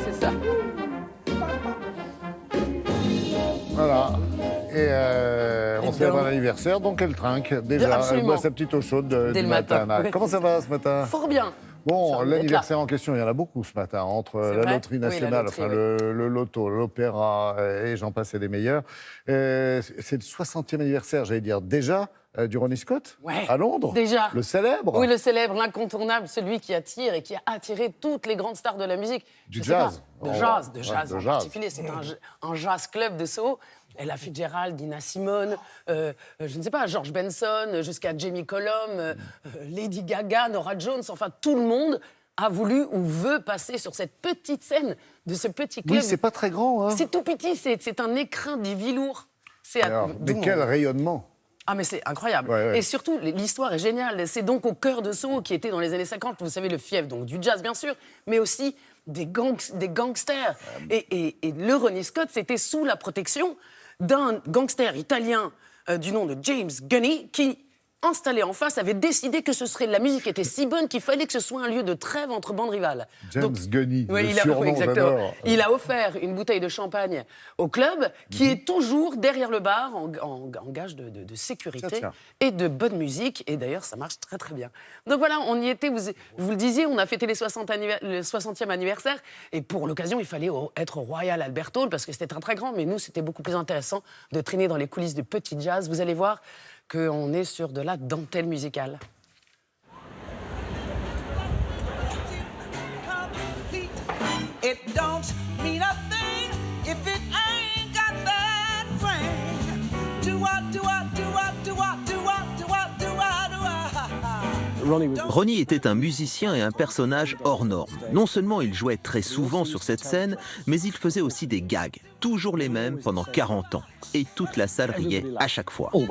C'est ça. Voilà. Et on célèbre un anniversaire, donc elle trinque déjà. Elle boit sa petite eau chaude Dès du le matin. matin. Oui. Comment ça va ce matin? Fort bien. Bon, Ça, l'anniversaire en question, il y en a beaucoup ce matin, entre C'est la vrai loterie Oui, la nationale, loterie, enfin le loto, l'opéra, et j'en passe et des meilleurs. C'est le 60e anniversaire, j'allais dire, déjà, du Ronnie Scott, Ouais, à Londres. déjà. Le célèbre. Oui, le célèbre, l'incontournable, celui qui attire et qui a attiré toutes les grandes stars de la musique. Du Je sais jazz. pas, de Oh, jazz, ouais, en jazz. particulier. C'est un jazz club de Soho. Ella Fitzgerald, Nina Simone, je ne sais pas, George Benson, jusqu'à Jamie Cullum, Lady Gaga, Norah Jones, enfin tout le monde a voulu ou veut passer sur cette petite scène de ce petit club. Oui, c'est pas très grand. Hein. C'est tout petit, c'est un écrin d'Ivilour. Alors, mais quel rayonnement. Ah mais c'est incroyable. Ouais, ouais. Et surtout, l'histoire est géniale. C'est donc au cœur de Soho, qui était dans les années 50, vous savez, le fief donc, du jazz, bien sûr, mais aussi des gangsters. Et le Ronnie Scott, c'était sous la protection d'un gangster italien du nom de James Gunny, qui, installé en face, avait décidé que la musique était si bonne qu'il fallait que ce soit un lieu de trêve entre bandes rivales. James Gunny, oui, le surnom, exactement. j'adore. Il a offert une bouteille de champagne au club, qui est toujours derrière le bar, en gage de sécurité Tiens. et de bonne musique. Et d'ailleurs, ça marche très très bien. Donc voilà, on y était, vous le disiez, on a fêté le 60e anniversaire. Et pour l'occasion, il fallait être au Royal Albert Hall, parce que c'était très grand. Mais nous, c'était beaucoup plus intéressant de traîner dans les coulisses du petit jazz. Vous allez voir qu'on est sur de la dentelle musicale. It don't mean a thing if it ain't got that swing. Do what, do what, do what, do what, do what, do what, do what, do what. Ronnie était un musicien et un personnage hors norme. Non seulement il jouait très souvent sur cette scène, mais il faisait aussi des gags, toujours les mêmes pendant 40 ans. Et toute la salle riait à chaque fois. Sweet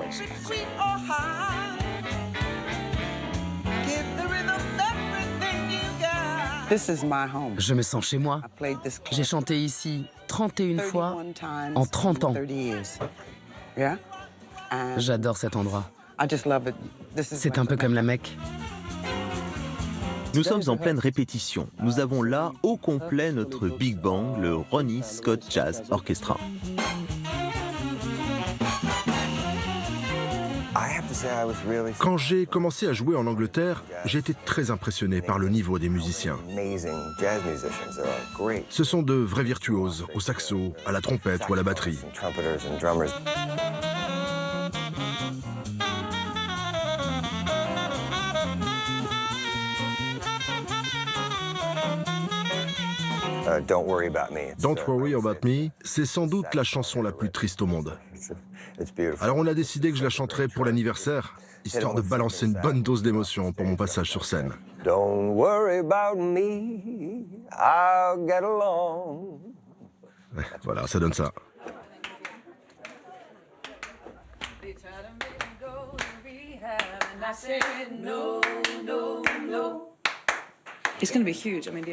or high, give the rhythm everything you got. This is my home. Je me sens chez moi. I played this club J'ai chanté ici 31 fois 31 times en 30 ans. in 30 years. Yeah? And J'adore cet endroit. I just love it. This is C'est like un peu the comme la Mecca. Mecque. Nous sommes en pleine répétition. Nous avons là, au complet, notre Big Bang, le Ronnie Scott Jazz Orchestra. Quand j'ai commencé à jouer en Angleterre, j'ai été très impressionné par le niveau des musiciens. Ce sont de vrais virtuoses, au saxo, à la trompette ou à la batterie. Don't Worry About Me. Don't Worry About Me, c'est sans doute la chanson la plus triste au monde. Alors on a décidé que je la chanterais pour l'anniversaire, histoire de balancer une bonne dose d'émotion pour mon passage sur scène. Don't worry about me, I'll get along. Voilà, ça donne ça.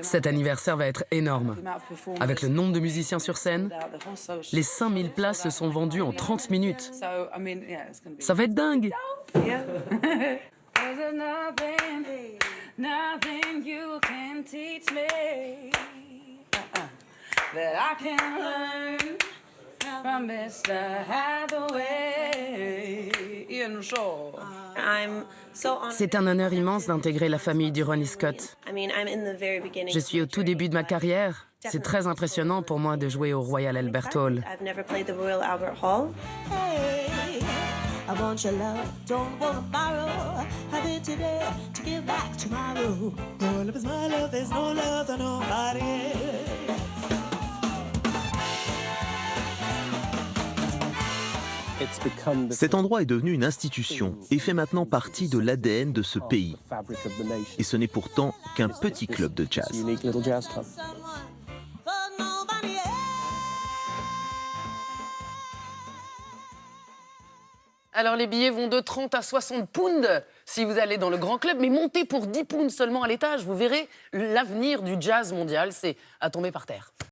Cet anniversaire va être énorme. Avec le nombre de musiciens sur scène, les 5000 places se sont vendues en 30 minutes. Ça va être dingue. C'est un honneur immense d'intégrer la famille du Ronnie Scott. Je suis au tout début de ma carrière. C'est très impressionnant pour moi de jouer au Royal Albert Hall. I want your love, don't wanna borrow. Have it today to give back tomorrow. Your love is my love, there's no love for nobody else. Cet endroit est devenu une institution et fait maintenant partie de l'ADN de ce pays. Et ce n'est pourtant qu'un petit club de jazz. Alors les billets vont de 30 à 60 pounds si vous allez dans le grand club, mais montez pour 10 pounds seulement à l'étage. Vous verrez, l'avenir du jazz mondial, c'est à tomber par terre.